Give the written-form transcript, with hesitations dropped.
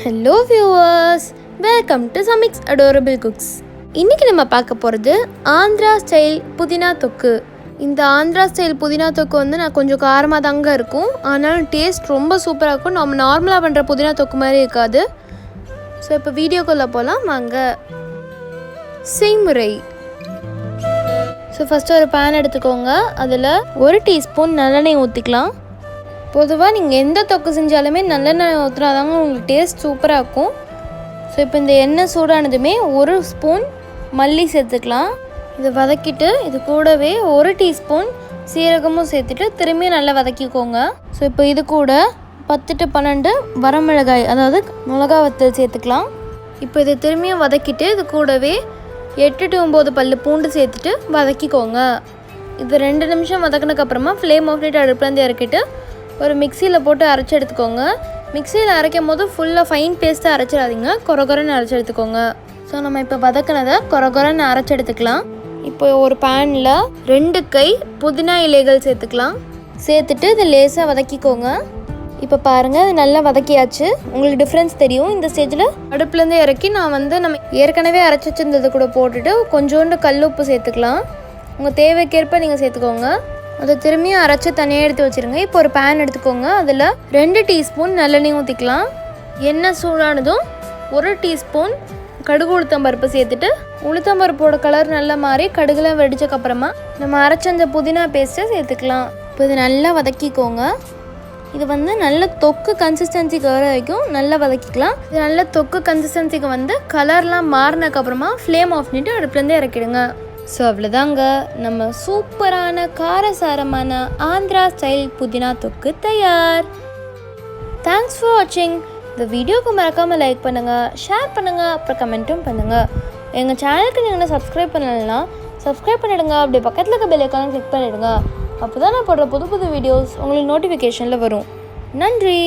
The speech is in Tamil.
Hello viewers, welcome to Samik's Adorable Cooks. இன்னைக்கு நம்ம பார்க்க போகிறது ஆந்திரா ஸ்டைல் புதினா தொக்கு. இந்த ஆந்திரா ஸ்டைல் புதினா தொக்கு வந்து நான் கொஞ்சம் காரமாக தாங்க இருக்கும். ஆனால் டேஸ்ட் ரொம்ப சூப்பராக இருக்கும். நம்ம நார்மலாக பண்ணுற புதினா தொக்கு மாதிரி இருக்காது. ஸோ இப்போ வீடியோக்குள்ளே போகலாம் வாங்க. செய்முறை. ஸோ ஃபஸ்ட்டு ஒரு பேன் எடுத்துக்கோங்க. அதில் 1 டீஸ்பூன் நல்லெண்ணெய் ஊற்றிக்கலாம். பொதுவாக நீங்கள் எந்த தொக்கு செஞ்சாலுமே நல்லெண்ணெய் ஊற்றினா தாங்க உங்களுக்கு டேஸ்ட் சூப்பராக இருக்கும். ஸோ இப்போ இந்த எண்ணெய் சூடானதுமே 1 ஸ்பூன் மல்லி சேர்த்துக்கலாம். இதை வதக்கிட்டு இது கூடவே 1 டீஸ்பூன் சீரகமும் சேர்த்துட்டு திரும்பியும் நல்லா வதக்கிக்கோங்க. ஸோ இப்போ இது கூட 10 to 12 வரமிளகாய், அதாவது மிளகா வத்தல் சேர்த்துக்கலாம். இப்போ இதை திரும்பியும் வதக்கிட்டு இது கூடவே 8 to 9 பல்லு பூண்டு சேர்த்துட்டு வதக்கிக்கோங்க. இது 2 நிமிஷம் வதக்கினதுக்கப்புறமா ஃப்ளேம் ஆஃப் பண்ணிட்டு அடுப்புலேருந்து இறக்கிட்டு ஒரு மிக்சியில் போட்டு அரைச்சி எடுத்துக்கோங்க. மிக்சியில் அரைக்கும் போது ஃபுல்லாக ஃபைன் பேஸ்ட்டாக அரைச்சிடாதீங்க, கொரகொரன்னு அரைச்சி எடுத்துக்கோங்க. ஸோ நம்ம இப்போ வதக்கினதை கொரகொரன்னு அரைச்சி எடுத்துக்கலாம். இப்போ ஒரு பேனில் 2 கை புதினா இலைகள் சேர்த்துக்கலாம். சேர்த்துட்டு இது லேசாக வதக்கிக்கோங்க. இப்போ பாருங்கள், இது நல்லா வதக்கியாச்சு. உங்களுக்கு டிஃப்ரென்ஸ் தெரியும். இந்த ஸ்டேஜில் அடுப்புலேருந்து இறக்கி நான் வந்து நம்ம ஏற்கனவே அரைச்சி வச்சிருந்தது கூட போட்டுட்டு கொஞ்சோண்டு கல் உப்பு சேர்த்துக்கலாம். உங்கள் தேவைக்கேற்ப நீங்கள் சேர்த்துக்கோங்க. அதை திரும்பியும் அரைச்சி தனியாக எடுத்து வச்சுருங்க. இப்போ ஒரு பேன் எடுத்துக்கோங்க. அதில் 2 டீஸ்பூன் நல்லெண்ணெய் ஊற்றிக்கலாம். எண்ணெய் சூடானதும் 1 டீஸ்பூன் கடுகு உளுத்தம்பருப்பு சேர்த்துட்டு உளுத்தம்பருப்போட கலர் நல்லா மாறி கடுகுலாம் வெடிச்சக்கப்புறமா நம்ம அரைச்ச அந்த புதினா பேஸ்ட்டை சேர்த்துக்கலாம். இப்போ இது நல்லா வதக்கிக்கோங்க. இது வந்து நல்ல தொக்கு கன்சிஸ்டன்சிக்கு வர வரைக்கும் நல்லா வதக்கிக்கலாம். இது நல்ல தொக்கு கன்சிஸ்டன்சிக்கு வந்து கலர்லாம் மாறினதுக்கப்புறமா ஃப்ளேம் ஆஃப் பண்ணிவிட்டு அடுப்புலேருந்தே இறக்கிடுங்க. ஸோ அவ்வளோதாங்க, நம்ம சூப்பரான காரசாரமான ஆந்திரா ஸ்டைல் புதினா தொக்கு தயார். தேங்க்ஸ் ஃபார் வாட்சிங். இந்த வீடியோவுக்கு மறக்காமல் லைக் பண்ணுங்கள், ஷேர் பண்ணுங்கள், அப்புறம் கமெண்ட்டும் பண்ணுங்கள். எங்கள் சேனலுக்கு நீங்கள் சப்ஸ்கிரைப் பண்ணலைன்னா சப்ஸ்கிரைப் பண்ணிவிடுங்க. அப்படியே பக்கத்தில் இருக்க பெல் ஐக்கானை கிளிக் பண்ணிவிடுங்க. அப்போ தான் நான் போடுற புது புது வீடியோஸ் உங்களுக்கு நோட்டிஃபிகேஷனில் வரும். நன்றி.